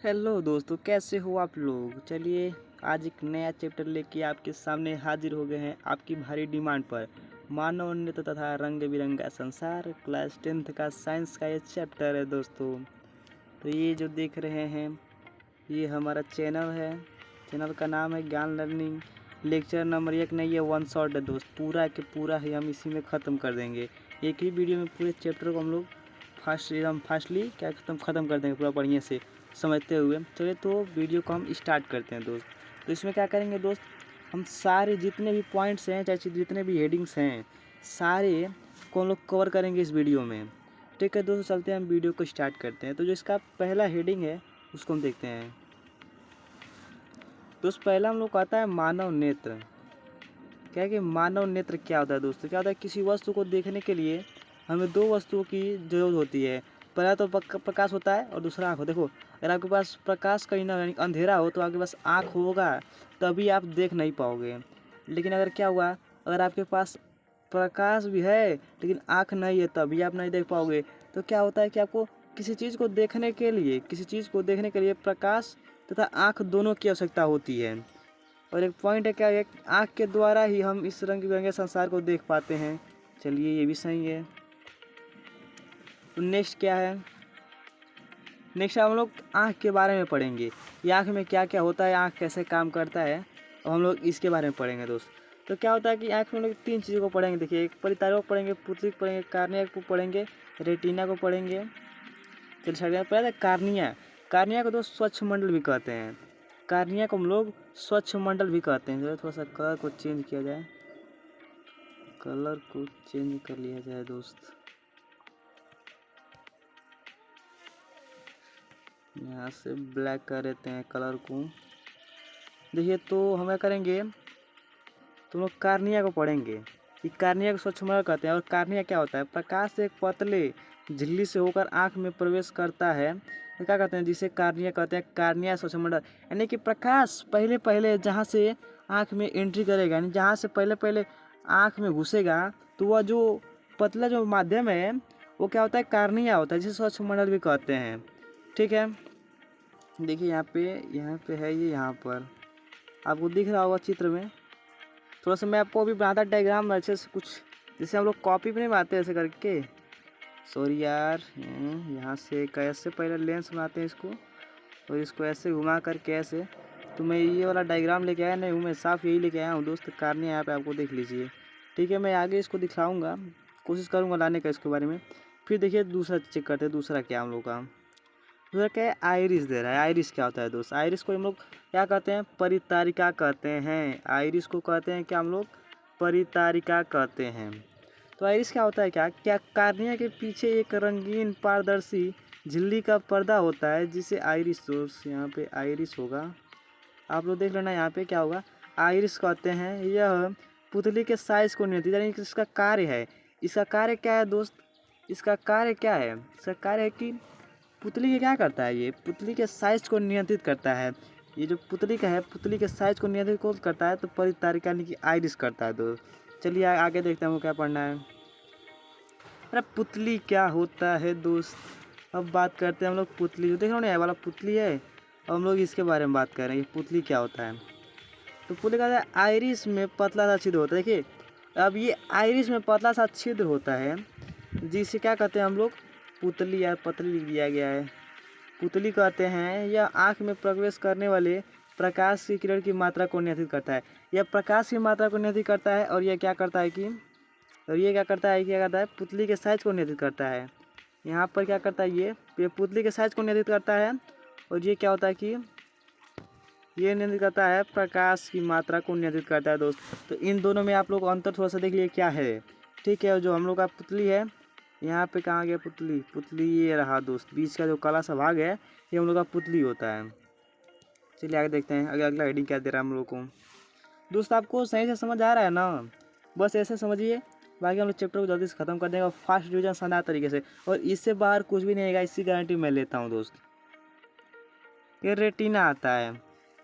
Hello दोस्तों, कैसे हो आप लोग। चलिए आज एक नया चैप्टर लेके आपके सामने हाजिर हो गए हैं आपकी भारी डिमांड पर। मानव नृत्य तथा रंग बिरंगा संसार क्लास 10th का साइंस का ये चैप्टर है दोस्तों। तो ये जो देख रहे हैं ये हमारा चैनल है। चैनल का नाम है ज्ञान लर्निंग। लेक्चर नंबर 1 नहीं, ये वन शॉट है दोस्त, पूरा के पूरा ही हम इसी में ख़त्म कर देंगे। एक ही वीडियो में पूरे चैप्टर को हम लोग फास्टली क्या ख़त्म कर देंगे पूरा बढ़िया से समझते हुए। चलिए तो वीडियो को हम स्टार्ट करते हैं दोस्त। तो इसमें क्या करेंगे दोस्त, हम सारे जितने भी पॉइंट्स हैं चाहे जितने भी हेडिंग्स हैं सारे को हम लोग कवर करेंगे इस वीडियो में। ठीक है दोस्तों, चलते हैं हम वीडियो को स्टार्ट करते हैं। तो जो इसका पहला हेडिंग है उसको हम देखते हैं दोस्त। पहला हम लोग को आता है मानव नेत्र। क्या है कि मानव नेत्र क्या होता है दोस्तों, क्या होता है किसी वस्तु को देखने के लिए हमें दो वस्तुओं की जरूरत होती है। पहला तो प्रकाश होता है और दूसरा आँख हो। देखो अगर आपके पास प्रकाश कहीं ना यानी अंधेरा हो तो आपके पास आँख होगा तभी आप देख नहीं पाओगे। लेकिन अगर क्या हुआ, अगर आपके पास प्रकाश भी है लेकिन आँख नहीं है तभी आप नहीं देख पाओगे। तो क्या होता है कि आपको किसी चीज़ को देखने के लिए प्रकाश तथा आँख दोनों की आवश्यकता होती है। और एक पॉइंट है क्या, एक आँख के द्वारा ही हम इस रंग बिरंगे संसार को देख पाते हैं। चलिए ये भी सही है। तो नेक्स्ट क्या है, नेक्स्ट हम लोग आँख के बारे में पढ़ेंगे। ये आँख में क्या क्या होता है, आँख कैसे काम करता है, और हम लोग इसके बारे में पढ़ेंगे दोस्त। तो क्या होता है कि आँख में हम लोग तीन चीज़ों को पढ़ेंगे। देखिए, एक परितारों को पढ़ेंगे, पुतली को पढ़ेंगे, कार्निया को पढ़ेंगे, रेटिना को पढ़ेंगे। चलिए साइड पहले कार्निया। कार्निया को दोस्त स्वच्छ मंडल भी कहते हैं। कार्निया को हम लोग स्वच्छ मंडल भी कहते हैं। थोड़ा सा कलर को चेंज किया जाए, कलर को चेंज कर लिया जाए दोस्त। यहाँ से ब्लैक कर देते हैं कलर को। देखिए तो हम क्या करेंगे, तो लोग कार्निया को पढ़ेंगे। ये कार्निया को स्वच्छ मंडल कहते हैं। और कार्निया क्या होता है, प्रकाश एक पतले झिल्ली से होकर आँख में प्रवेश करता है तो क्या कहते हैं, जिसे कार्निया कहते हैं। कार्निया स्वच्छ मंडल यानी कि प्रकाश पहले पहले जहाँ से आँख में एंट्री करेगा, यानी जहाँ से पहले पहले आँख में घुसेगा तो वह जो पतला जो माध्यम है वो क्या होता है, कार्निया होता है, जिसे स्वच्छ मंडल भी कहते हैं। ठीक है, देखिए यहाँ पे है ये, यहाँ पर आपको दिख रहा होगा चित्र में। थोड़ा सा मैं आपको अभी बनाता डायग्राम अच्छे से, कुछ जैसे हम लोग कॉपी पे नहीं बनाते ऐसे करके। सॉरी यार, यहाँ से कैसे पहले लेंस बनाते हैं इसको और इसको ऐसे घुमा करके ऐसे। तो मैं ये वाला डायग्राम लेके आया नहीं हूँ, मैं साफ यही लेके आया हूँ दोस्त। कार्निया यहाँ पे आपको देख लीजिए। ठीक है, मैं आगे इसको दिखाऊंगा, कोशिश करूँगा लाने का इसके बारे में। फिर देखिए दूसरा चेक करते हैं, दूसरा क्या हम लोग का, दूसरा क्या है, आइरिस दे रहा है। आइरिस क्या होता है दोस्त, आइरिस को हम लोग क्या कहते हैं, परितारिका कहते हैं। आइरिस को कहते हैं क्या हम लोग, परितारिका कहते हैं। तो आइरिस क्या होता है, क्या क्या कार्निया के पीछे एक रंगीन पारदर्शी झिल्ली का पर्दा होता है जिसे आइरिस, सोर्स यहाँ पे आइरिस होगा, आप लोग देख लेना यहाँ पे क्या होगा, आइरिस कहते हैं। यह पुतली के साइज को नियंत्रित, यानी कि इसका कार्य है। इसका कार्य क्या है दोस्त, इसका कार्य क्या है, इसका कार्य है कि पुतली के क्या करता है, ये पुतली के साइज को नियंत्रित करता है। ये जो पुतली का है, पुतली के साइज को नियंत्रित कौन करता है, तो परितारिका यानी कि आइरिस करता है दोस्त। चलिए आगे देखते हैं हमको क्या पढ़ना है। अरे पुतली क्या होता है दोस्त, अब बात करते हैं हम लोग पुतली। जो देख रहे हो ना, ये वाला पुतली है, अब हम लोग इसके बारे में बात कर रहे हैं, ये पुतली क्या होता है। तो पुतली का है आइरिस में पतला सा छिद्र होता है। देखिए अब ये आइरिस में पतला सा छिद्र होता है जिसे क्या कहते हैं हम लोग, पुतली या पतली लिख दिया गया है, पुतली कहते हैं। यह आँख में प्रवेश करने वाले प्रकाश की किरण की मात्रा को नियंत्रित करता है। यह प्रकाश की मात्रा को नियंत्रित करता है और यह क्या करता है कि, और ये क्या करता है, पुतली के साइज को नियंत्रित करता है। यहाँ पर क्या करता है, ये पुतली के साइज को नियंत्रित करता है। और ये क्या होता है कि ये नियंत्रित करता है, प्रकाश की मात्रा को नियंत्रित करता है दोस्त। तो इन दोनों में आप लोग अंतर थोड़ा सा देख लिए क्या है। ठीक है, जो हम लोग का पुतली है, यहाँ पे कहाँ गया पुतली, पुतली ये रहा दोस्त, बीच का जो काला सा भाग है ये हम लोग का पुतली होता है। चलिए आगे देखते हैं आगे अगला हेडिंग क्या दे रहा है हम लोग को। दोस्त आपको सही से समझ आ रहा है ना, बस ऐसे समझिए, बाकी हम लोग चैप्टर को जल्दी से ख़त्म कर देंगे और फास्ट डिवीजन शानदार तरीके से, और इससे बाहर कुछ भी नहीं आएगा, इसकी गारंटी मैं लेता हूँ दोस्त। ये रेटिना आता है,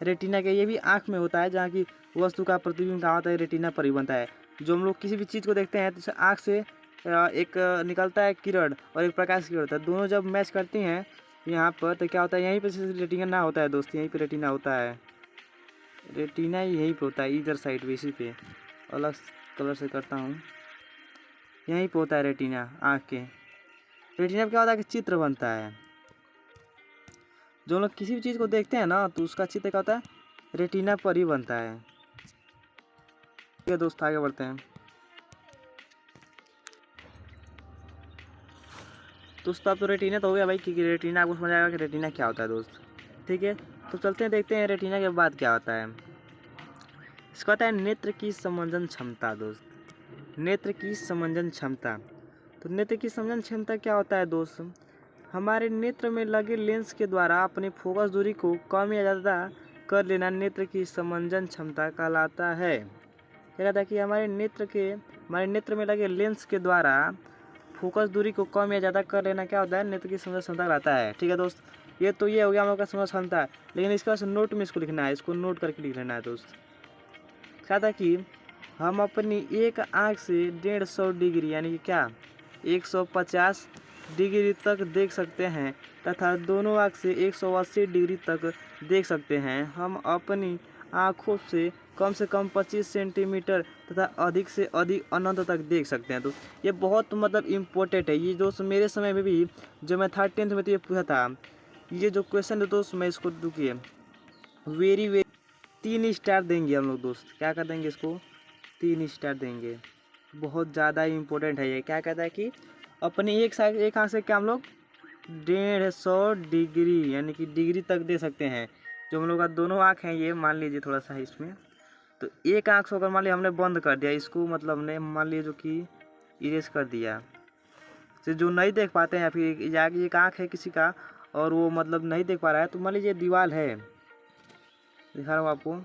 रेटिना के ये भी आँख में होता है, जहाँ की वस्तु का प्रतिबिंब कहाँ होता है, रेटिना पर ही बनता है। जो हम लोग किसी भी चीज़ को देखते हैं तो आँख से एक निकलता है किरण और एक प्रकाश की किरण होता है, दोनों जब मैच करती हैं यहाँ पर तो क्या होता है, यहीं पे रेटिना होता है दोस्त, यहीं पे रेटिना होता है, रेटिना यहीं पे होता है, इधर साइड पे, इसी पे अलग कलर से करता हूँ, यहीं पे होता है रेटिना आँख के। रेटिना पे क्या होता है कि चित्र बनता है, जो लोग किसी भी चीज़ को देखते हैं ना तो उसका चित्र क्या होता है, रेटिना पर ही बनता है। ठीक है दोस्त, आगे बढ़ते हैं। दोस्त अब तो रेटिना तो हो गया भाई, क्योंकि रेटिना आपको समझ आएगा कि रेटिना क्या होता है दोस्त। ठीक है, तो चलते हैं देखते हैं रेटिना के बाद क्या होता है। इसका होता है नेत्र की समंजन क्षमता दोस्त, नेत्र की समंजन क्षमता। तो नेत्र की समंजन क्षमता क्या होता है दोस्त, हमारे नेत्र में लगे लेंस के द्वारा अपनी फोकस दूरी को कम या ज़्यादा कर लेना नेत्र की समंजन क्षमता कहलाता है। क्या कहता है कि हमारे नेत्र में लगे लेंस के द्वारा फोकस दूरी को कम या ज़्यादा कर लेना क्या होता है, नेत्र की समझ क्षमता रहता है। ठीक है दोस्त, ये हो गया हम लोग का समझ क्षमता, लेकिन इसके बाद नोट में इसको लिखना है, इसको नोट करके लिख लेना है दोस्त। क्या था कि हम अपनी एक आँख से 150 डिग्री यानी कि क्या 150 डिग्री तक देख सकते हैं तथा दोनों आँख से 180 डिग्री तक देख सकते हैं। हम अपनी आँखों से कम 25 सेंटीमीटर तथा अधिक से अधिक अनंत तक देख सकते हैं। तो ये बहुत मतलब इम्पोर्टेंट है ये दोस्त, मेरे समय में भी जब मैं था 10th में तो ये पूछा था, ये जो क्वेश्चन है दोस्त मैं इसको रुकिए वेरी 3 स्टार देंगे हम लोग दोस्त। क्या कर देंगे इसको, 3 स्टार देंगे, बहुत ज़्यादा इम्पोर्टेंट है ये। क्या कहता है कि अपनी एक आँख से क्या हम लोग 150 डिग्री यानी कि डिग्री तक दे सकते हैं। जो हम लोग का दोनों आँख हैं ये मान लीजिए थोड़ा सा इसमें, तो एक आँख से अगर मान लीजिए हमने बंद कर दिया इसको, मतलब हमने मान लीजिए जो कि इरेज कर दिया, तो जो नहीं देख पाते हैं या फिर एक आँख है किसी का और वो मतलब नहीं देख पा रहा है, तो मान लीजिए दीवार है, दिखा रहा हूँ आपको,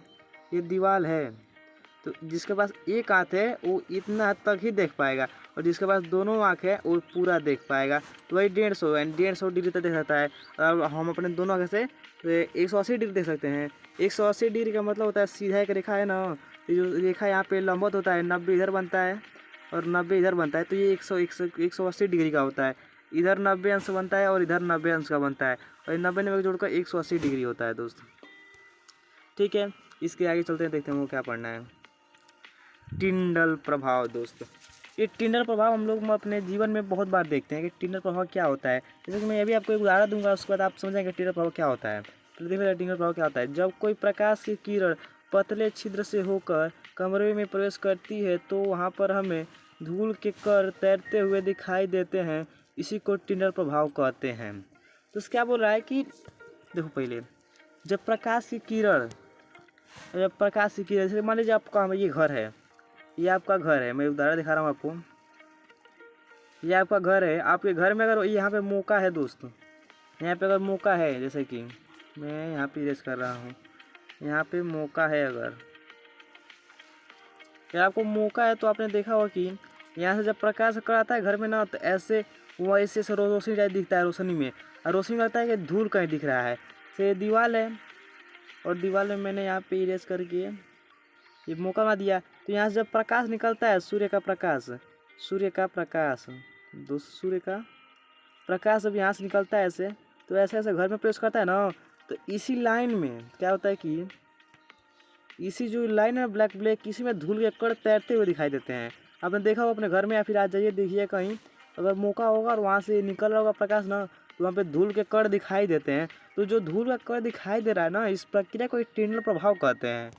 ये दीवार है, तो जिसके पास एक आँख है वो इतना हद तक ही देख पाएगा और जिसके पास दोनों आँख है वो पूरा देख पाएगा। तो वही 150 डिग्री तक देख सकता है। और हम अपने दोनों आँख से 180 डिग्री देख सकते हैं। 180 डिग्री का मतलब होता है सीधा एक रेखा है ना, ये जो रेखा यहाँ पे लंबवत होता है 90 इधर बनता है और 90 इधर बनता है, तो ये 180 डिग्री का होता है। इधर 90 अंश बनता है और इधर 90 अंश का बनता है और 90 जोड़कर 180 डिग्री होता है दोस्त। ठीक है, इसके आगे चलते हैं, देखते हैं वो क्या पढ़ना है। टिंडल प्रभाव दोस्त, ये टिंडल प्रभाव हम लोग अपने जीवन में बहुत बार देखते हैं कि टिंडल प्रभाव क्या होता है। जैसे कि मैं अभी आपको एक उदाहरण दूंगा, उसके बाद आप समझेंगे टिंडल प्रभाव क्या होता है। तो देखिए टिंडल प्रभाव क्या होता है, जब कोई प्रकाश की किरण पतले छिद्र से होकर कमरे में प्रवेश करती है तो वहाँ पर हमें धूल के कण तैरते हुए दिखाई देते हैं, इसी को टिंडल प्रभाव कहते हैं। तो इससे क्या बोल रहा है कि देखो पहले जब प्रकाश की किरण जैसे मान लीजिए आपका ये घर है, ये आपका घर है, मैं उदाहरण दिखा रहा हूँ आपको, ये आपका घर है। आपके घर में अगर यहाँ पे मौका है दोस्त, यहाँ पे अगर मौका है, जैसे कि मैं यहाँ पे इरेज कर रहा हूँ, यहाँ पे मौका है, अगर आपको मौका है तो आपने देखा होगा कि यहाँ से जब प्रकाश कराता है घर में ना, तो ऐसे वो ऐसे रोशनी टाइप दिखता है, रोशनी में, और रोशनी में लगता है कि धूल कहीं दिख रहा है। से दीवार है और दीवार में मैंने यहाँ पे इरेज करके ये मौका ना दिया, तो यहाँ से जब प्रकाश निकलता है सूर्य का प्रकाश दोस्त, सूर्य का प्रकाश जब यहाँ से निकलता है ऐसे, तो ऐसे ऐसे घर में प्रवेश करता है ना, तो इसी लाइन में क्या होता है कि इसी जो लाइन है ब्लैक इसी में धूल के कण तैरते हुए दिखाई देते हैं। आपने देखा होगा अपने घर में या फिर आज जाइए देखिए कहीं, अगर मौका होगा और वहाँ से निकल रहा होगा प्रकाश ना, तो वहाँ पे धूल के कण दिखाई देते हैं। तो जो धूल का कण दिखाई दे रहा है ना, इस प्रक्रिया को टिंडल प्रभाव कहते हैं।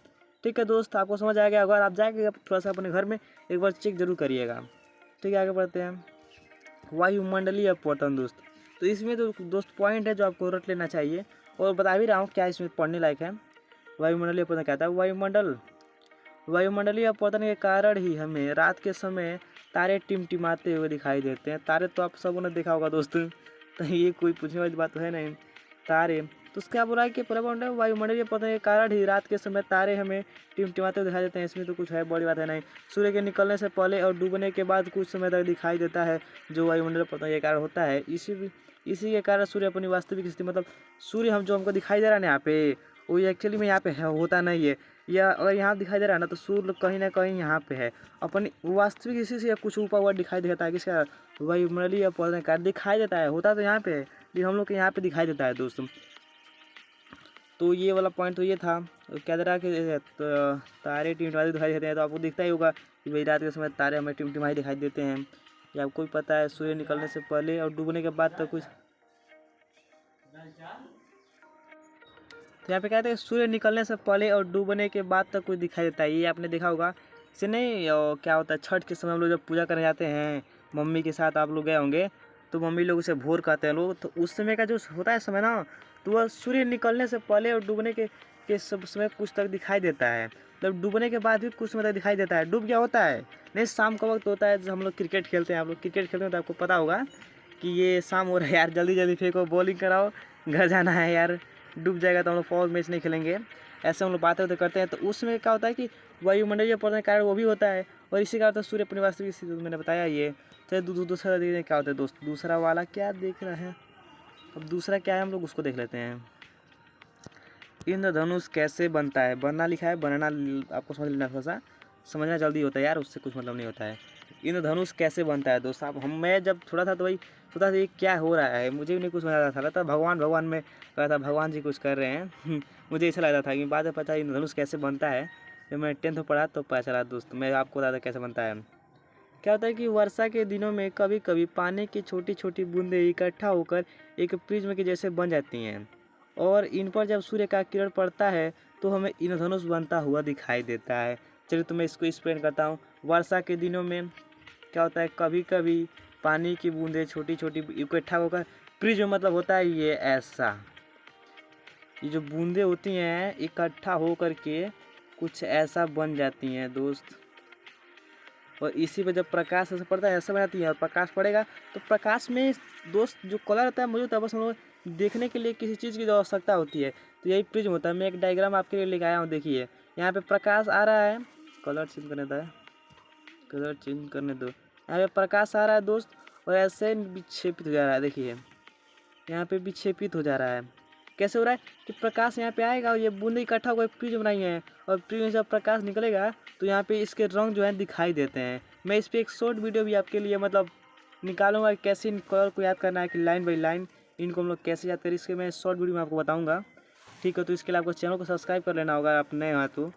ठीक है दोस्त, आपको समझ आ गया। अगर आप जाएंगे थोड़ा सा अपने घर में एक बार चेक जरूर करिएगा। ठीक है, आगे बढ़ते हैं। वायुमंडलीय अपवर्तन दोस्त, तो इसमें तो दोस्त पॉइंट है जो आपको रट लेना चाहिए और बता भी रहा हूँ क्या इसमें पढ़ने लायक है। वायुमंडलीय अपवर्तन कहता है वायुमंडलीय अपवर्तन के कारण ही हमें रात के समय तारे टिमटिमाते हुए दिखाई देते हैं। तारे तो आप सबों ने देखा होगा दोस्त, तो ये कोई पूछने वाली बात तो है नहीं। तारे तो क्या बोला है कि पर्यावरण वायुमंडलीय अपवर्तन के कारण ही रात के समय तारे हमें टिमटिमाते हुए दिखाई देते हैं। इसमें तो कुछ है, बड़ी बात है नहीं। सूर्य के निकलने से पहले और डूबने के बाद कुछ समय तक दिखाई देता है, जो वायुमंडलीय अपवर्तन के कारण होता है। इसी के कारण सूर्य अपनी वास्तविक स्थिति, मतलब सूर्य हमको दिखाई दे रहा है ना यहाँ पे, वो एक्चुअली में यहाँ पे होता नहीं है। या अगर यहाँ दिखाई दे रहा है ना तो सूर्य कहीं ना कहीं यहाँ पे है। अपन वास्तविक इसी से कुछ ऊपर हुआ दिखाई देता है, किसका वायुमंडलीय पौधे का दिखाई देता है, होता तो यहाँ पे लेकिन हम लोग के यहाँ पे दिखाई देता है दोस्तों। तो ये वाला पॉइंट तो ये था। क्या दे रहा है कि तारे टिमटिमाते दिखाई देते हैं, तो आपको दिखता ही होगा कि भाई रात के समय तारे हमें टिमटिमाते दिखाई देते हैं। या आपको भी पता है सूर्य निकलने से पहले और डूबने के बाद तो कुछ, तो यहाँ पे कहते हैं सूर्य निकलने से पहले और डूबने के बाद तक कुछ दिखाई देता है। ये आपने देखा होगा। इसे नहीं क्या होता है, छठ के समय हम लोग जब पूजा करने जाते हैं मम्मी के साथ, आप लोग गए होंगे तो मम्मी लोग उसे भोर कहते हैं लोग। तो उस समय का जो होता है समय ना, तो वह सूर्य निकलने से पहले और डूबने के सब समय कुछ तक दिखाई देता है। मतलब डूबने के बाद भी कुछ समय तक दिखाई देता है। डूब गया होता है नहीं, शाम का वक्त होता है जब हम लोग क्रिकेट खेलते हैं। आप लोग क्रिकेट खेलते हैं तो आपको पता होगा कि ये शाम हो रहा है यार, जल्दी जल्दी फेंको, बॉलिंग कराओ, घर जाना है यार, डूब जाएगा तो हम लोग फॉल मैच नहीं खेलेंगे। ऐसे हम लोग बातें होते करते हैं। तो उसमें क्या होता है कि वायुमंडलीय पौधे के कारण वो भी होता है, और इसी कारण तो सूर्य अपनी वास्तविक स्थिति मैंने बताया ये। तो दूसरा देखते क्या होता है दोस्त, दूसरा वाला क्या देख रहे हैं। अब दूसरा क्या है हम लोग उसको देख लेते हैं। इंद्रधनुष कैसे बनता है, बनना लिखा है, बनना आपको समझ लेना, थोड़ा सा समझना जल्दी होता है यार, उससे कुछ मतलब नहीं होता है। इंद्रधनुष कैसे बनता है दोस्त, आप मैं जब छोटा था तो वही सोचा था ये क्या हो रहा है, मुझे भी नहीं कुछ समझ आता था, लगता भगवान भगवान में कहा था भगवान जी कुछ कर रहे हैं मुझे ऐसा लगता था कि बाद में पता इंद्रधनुष कैसे बनता है। जब मैं 10th में पढ़ा तो पता चला दोस्त, मैं आपको बता कैसे बनता है। क्या होता है कि वर्षा के दिनों में कभी कभी पानी की छोटी छोटी बूंदें इकट्ठा होकर एक प्रिज्म के जैसे बन जाती हैं, और इन पर जब सूर्य का किरण पड़ता है तो हमें इंद्रधनुष बनता हुआ दिखाई देता है। चलिए तो मैं इसको एक्सप्लेन करता हूँ। वर्षा के दिनों में क्या होता है, कभी कभी पानी की बूंदें छोटी छोटी इकट्ठा होकर प्रिज्म मतलब होता है ये ऐसा, ये जो बूंदें होती हैं इकट्ठा होकर के कुछ ऐसा बन जाती हैं दोस्त। और इसी पे जब प्रकाश ऐसे पड़ता है ऐसा बनाती है, और प्रकाश पड़ेगा तो प्रकाश में दोस्त जो कलर होता है मुझे तो बस हम लोग देखने के लिए किसी चीज़ की जो आवश्यकता होती है, तो यही प्रिज्म होता है। मैं एक डायग्राम आपके लिए लेके आया हूँ, देखिए यहाँ पे प्रकाश आ रहा है, कलर चेंज करने दो, कलर चेंज करने दो, यहाँ पे प्रकाश आ रहा है दोस्त, और ऐसे विक्षेपित हो जा रहा है। देखिए यहाँ पे विक्षेपित हो जा रहा है। कैसे हो रहा है कि प्रकाश यहाँ पे आएगा और ये बूंदे इकट्ठा होकर प्रिज्म बनाई है, और प्रिज्म जब प्रकाश निकलेगा तो यहाँ पे इसके रंग जो है दिखाई देते हैं। मैं इस पर एक शॉर्ट वीडियो भी आपके लिए मतलब निकालूंगा, कैसे इन कलर को याद करना है कि लाइन बाई लाइन इनको हम लोग कैसे याद करें, इसके मैं शॉर्ट वीडियो में आपको बताऊँगा। ठीक है, तो इसके लिए आपको चैनल को सब्सक्राइब कर लेना होगा आप नए हैं तो,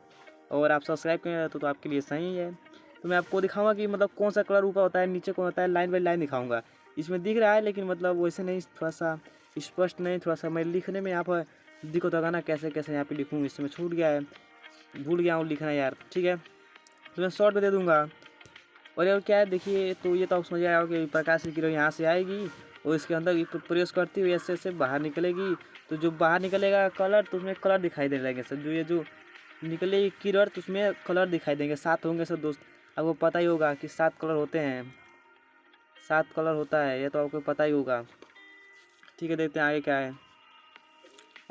और आप सब्सक्राइब करें तो आपके लिए सही है। तो मैं आपको दिखाऊंगा कि मतलब कौन सा कलर ऊपर होता है नीचे कौन होता है, लाइन बाई लाइन दिखाऊंगा। इसमें दिख रहा है लेकिन मतलब वैसे नहीं, थोड़ा सा स्पष्ट नहीं, थोड़ा सा मैं लिखने में यहाँ पर दिक्कत होगा ना, कैसे कैसे यहाँ पे लिखूँ, इसमें छूट गया है, भूल गया हूँ लिखना यार। ठीक है, तो मैं शॉर्ट में दे दूँगा। और यार क्या है देखिए, तो ये तो आप समझ आया हो कि प्रकाश की किरण यहाँ से आएगी और इसके अंदर प्रवेश करती हुई ऐसे ऐसे बाहर निकलेगी। तो जो बाहर निकलेगा कलर, तो उसमें कलर दिखाई देने लगेंगे सर, जो ये जो निकलेगी किरण तो उसमें कलर दिखाई देंगे, 7 होंगे सर दोस्त। आपको पता ही होगा कि 7 कलर होते हैं, 7 कलर होता है, ये तो आपको पता ही होगा। ठीक है, देखते हैं आगे क्या है।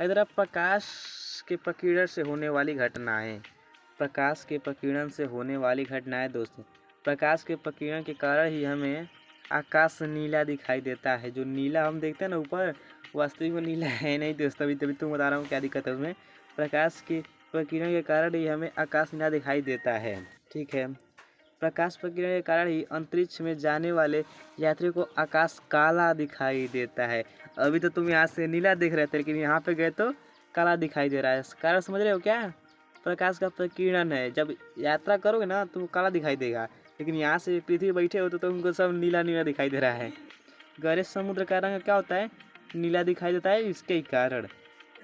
इधर आप प्रकाश के प्रकीर्णन से होने वाली घटनाएं, प्रकाश के प्रकीर्णन से होने वाली घटनाएं दोस्तों। प्रकाश के प्रकीर्णन के कारण ही हमें आकाश नीला दिखाई देता है। जो नीला हम देखते हैं ना ऊपर, वास्तविक में नीला है नहीं दोस्तों, अभी तभी तो बता रहा हूँ क्या दिक्कत है उसमें। प्रकाश के प्रकीर्णन के कारण ही हमें आकाश नीला दिखाई देता है। ठीक है, प्रकाश प्रकीर्णन के कारण ही अंतरिक्ष में जाने वाले यात्रियों को आकाश काला दिखाई देता है। अभी तो तुम यहाँ से नीला देख रहे थे लेकिन यहाँ पे गए तो काला दिखाई दे रहा है। कारण समझ रहे हो क्या, प्रकाश का प्रकीर्णन है। जब यात्रा करोगे ना तुमको काला दिखाई देगा, लेकिन यहाँ से पृथ्वी बैठे हो तो तुमको सब नीला नीला दिखाई दे रहा है। गहरे समुद्र का रंग क्या होता है, नीला दिखाई देता है, इसके ही कारण।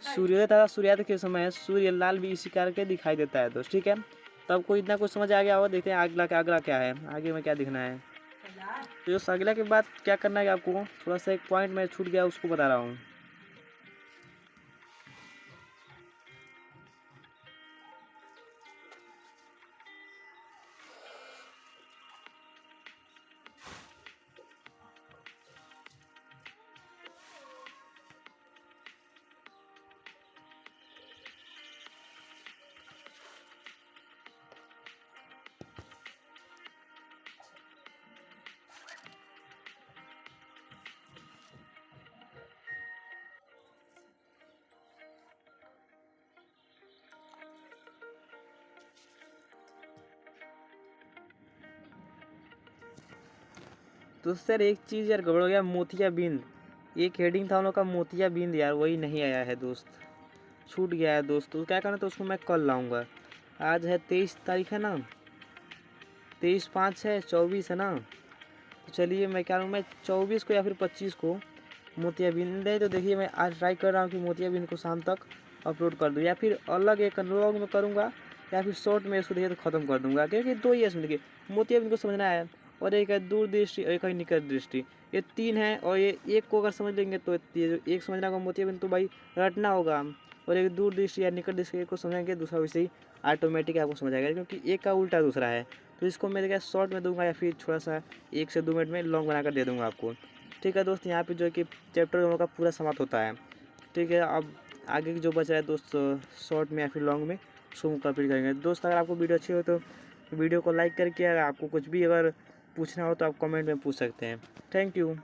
सूर्योदय तथा सूर्यास्त के समय सूर्य लाल भी इसी कारण के दिखाई देता है दोस्त। ठीक है, तो आपको इतना कुछ समझ आ गया होगा। देखते हैं अगला क्या है, आगे में क्या दिखना है। तो जो अगला के बाद क्या करना है आपको, थोड़ा सा एक पॉइंट में छूट गया उसको बता रहा हूँ। तो सर एक चीज़ यार गड़बड़ हो गया, मोतियाबिंद। एक हेडिंग था उन लोग का मोतियाबिंद यार, वही नहीं आया है दोस्त, छूट गया है दोस्त। तो क्या करना, तो उसको मैं कल लाऊंगा। आज है 23 तारीख है ना, 23/5 है, 24 है ना। तो चलिए मैं क्या मैं 24 को या फिर 25 को मोतियाबिंद है। तो देखिए मैं आज ट्राई कर रहा हूँ कि मोतियाबिंद को शाम तक अपलोड कर दूँ, या फिर अलग एक व्लॉग में करूँगा, या फिर शॉर्ट में इसको देखिए तो ख़त्म कर दूँगा। क्योंकि दो ही है इसमें, देखिए मोतियाबिंद को समझना है, और एक है दूरदृष्टि और एक है निकट दृष्टि। ये तीन है, और ये एक को अगर समझ लेंगे तो ये जो एक समझना होगा मोतियाबिंद तो भाई रटना होगा, और एक दूरदृष्टि या निकट दृष्टि को समझेंगे, दूसरा वैसे ही ऑटोमेटिक आपको समझ आएगा, क्योंकि एक का उल्टा दूसरा है। तो इसको मैं देखिए शॉर्ट में दूंगा, या फिर थोड़ा सा 1 से 2 मिनट में लॉन्ग बनाकर दे दूंगा आपको। ठीक है दोस्त, यहाँ पे जो है कि चैप्टर दोनों का पूरा समाप्त होता है। ठीक है, अब आगे की जो बचा है दोस्त शॉर्ट में या फिर लॉन्ग में, उसको कंप्लीट करेंगे दोस्त। अगर आपको वीडियो अच्छी हो तो वीडियो को लाइक करके, अगर आपको कुछ भी अगर पूछना हो तो आप कमेंट में पूछ सकते हैं। Thank you.